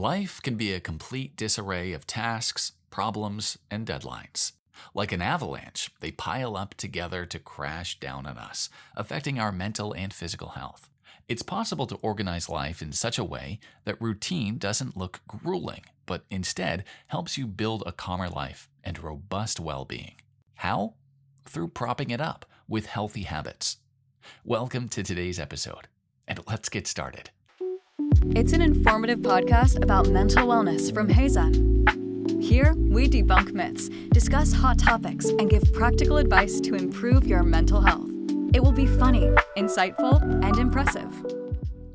Life can be a complete disarray of tasks, problems, and deadlines. Like an avalanche, they pile up together to crash down on us, affecting our mental and physical health. It's possible to organize life in such a way that routine doesn't look grueling, but instead helps you build a calmer life and robust well-being. How? Through propping it up with healthy habits. Welcome to today's episode, and let's get started. It's an informative podcast about mental wellness from HeyZen. Here, we debunk myths, discuss hot topics, and give practical advice to improve your mental health. It will be funny, insightful, and impressive.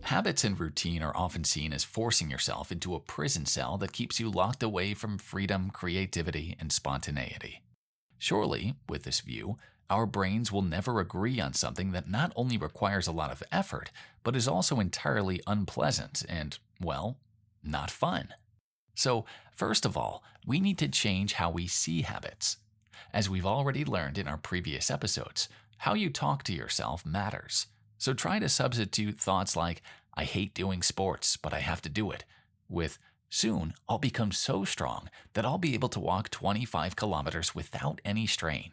Habits and routine are often seen as forcing yourself into a prison cell that keeps you locked away from freedom, creativity, and spontaneity. Surely, with this view, our brains will never agree on something that not only requires a lot of effort, but is also entirely unpleasant and, well, not fun. So, first of all, we need to change how we see habits. As we've already learned in our previous episodes, how you talk to yourself matters. So try to substitute thoughts like, I hate doing sports, but I have to do it, with, soon I'll become so strong that I'll be able to walk 25 kilometers without any strain.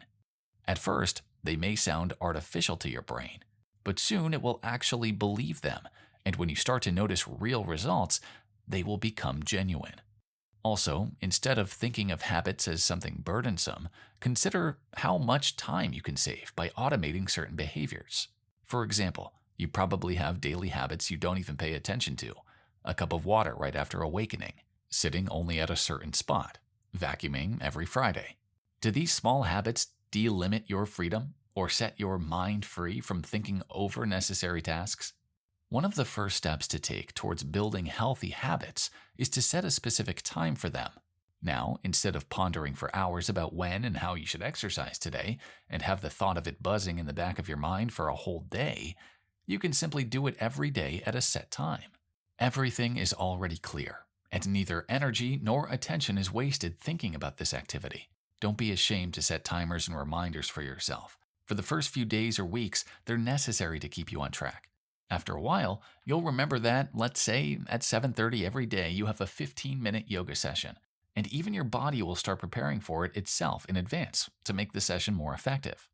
At first, they may sound artificial to your brain, but soon it will actually believe them, and when you start to notice real results, they will become genuine. Also, instead of thinking of habits as something burdensome, consider how much time you can save by automating certain behaviors. For example, you probably have daily habits you don't even pay attention to: a cup of water right after awakening, sitting only at a certain spot, vacuuming every Friday. Do these small habits delimit your freedom or set your mind free from thinking over necessary tasks? One of the first steps to take towards building healthy habits is to set a specific time for them. Now, instead of pondering for hours about when and how you should exercise today and have the thought of it buzzing in the back of your mind for a whole day, you can simply do it every day at a set time. Everything is already clear, and neither energy nor attention is wasted thinking about this activity. Don't be ashamed to set timers and reminders for yourself. For the first few days or weeks, they're necessary to keep you on track. After a while, you'll remember that, let's say, at 7:30 every day you have a 15-minute yoga session, and even your body will start preparing for it itself in advance to make the session more effective.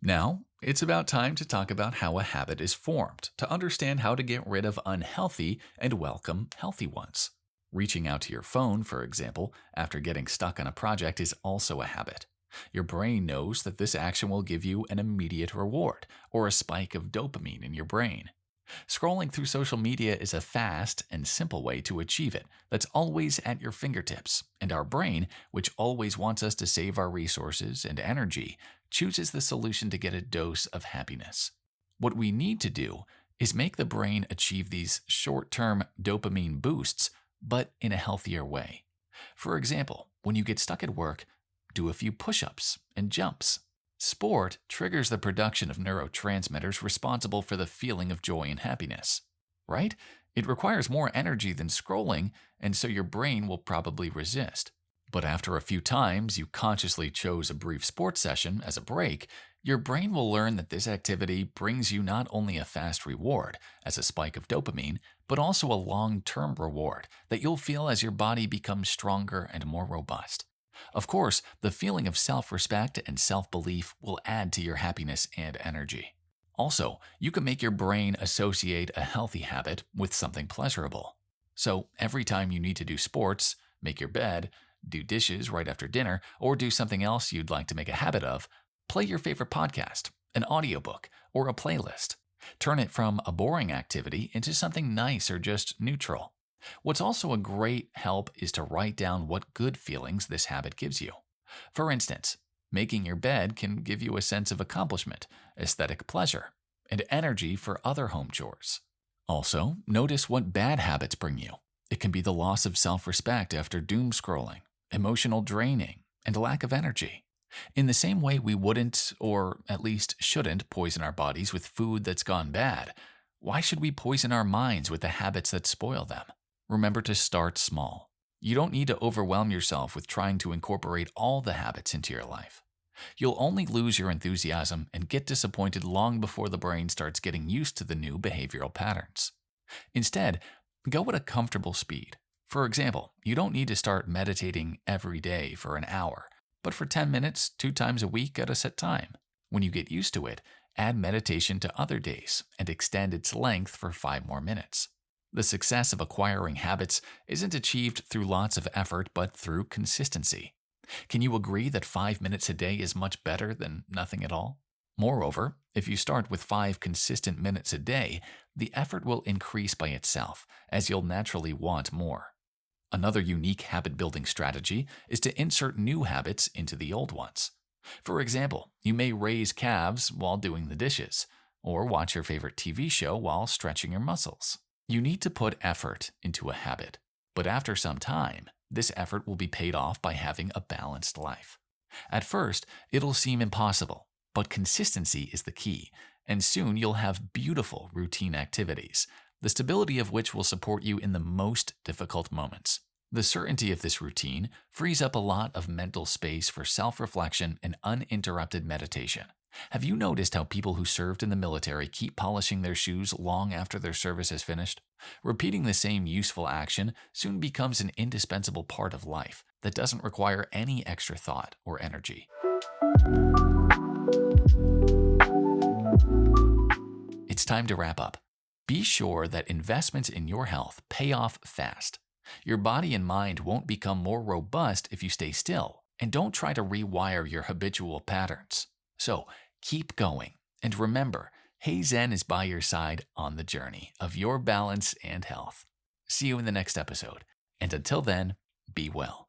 Now, it's about time to talk about how a habit is formed, to understand how to get rid of unhealthy and welcome healthy ones. Reaching out to your phone, for example, after getting stuck on a project is also a habit. Your brain knows that this action will give you an immediate reward or a spike of dopamine in your brain. Scrolling through social media is a fast and simple way to achieve it that's always at your fingertips, and our brain, which always wants us to save our resources and energy, chooses the solution to get a dose of happiness. What we need to do is make the brain achieve these short-term dopamine boosts, but in a healthier way. For example, when you get stuck at work, do a few push-ups and jumps. Sport triggers the production of neurotransmitters responsible for the feeling of joy and happiness, right? It requires more energy than scrolling, and so your brain will probably resist. But after a few times you consciously chose a brief sports session as a break, your brain will learn that this activity brings you not only a fast reward, as a spike of dopamine, but also a long-term reward that you'll feel as your body becomes stronger and more robust. Of course, the feeling of self-respect and self-belief will add to your happiness and energy. Also, you can make your brain associate a healthy habit with something pleasurable. So, every time you need to do sports, make your bed, do dishes right after dinner, or do something else you'd like to make a habit of, play your favorite podcast, an audiobook, or a playlist. Turn it from a boring activity into something nice or just neutral. What's also a great help is to write down what good feelings this habit gives you. For instance, making your bed can give you a sense of accomplishment, aesthetic pleasure, and energy for other home chores. Also, notice what bad habits bring you. It can be the loss of self-respect after doom scrolling, emotional draining, and lack of energy. In the same way we wouldn't, or at least shouldn't, poison our bodies with food that's gone bad, why should we poison our minds with the habits that spoil them? Remember to start small. You don't need to overwhelm yourself with trying to incorporate all the habits into your life. You'll only lose your enthusiasm and get disappointed long before the brain starts getting used to the new behavioral patterns. Instead, go at a comfortable speed. For example, you don't need to start meditating every day for an hour, but for 10 minutes 2 times a week at a set time. When you get used to it, add meditation to other days and extend its length for 5 more minutes. The success of acquiring habits isn't achieved through lots of effort, but through consistency. Can you agree that 5 minutes a day is much better than nothing at all? Moreover, if you start with 5 consistent minutes a day, the effort will increase by itself, as you'll naturally want more. Another unique habit-building strategy is to insert new habits into the old ones. For example, you may raise calves while doing the dishes, or watch your favorite TV show while stretching your muscles. You need to put effort into a habit, but after some time, this effort will be paid off by having a balanced life. At first, it'll seem impossible, but consistency is the key, and soon you'll have beautiful routine activities, the stability of which will support you in the most difficult moments. The certainty of this routine frees up a lot of mental space for self-reflection and uninterrupted meditation. Have you noticed how people who served in the military keep polishing their shoes long after their service is finished? Repeating the same useful action soon becomes an indispensable part of life that doesn't require any extra thought or energy. It's time to wrap up. Be sure that investments in your health pay off fast. Your body and mind won't become more robust if you stay still, and don't try to rewire your habitual patterns. So, keep going, and remember, HeyZen is by your side on the journey of your balance and health. See you in the next episode, and until then, be well.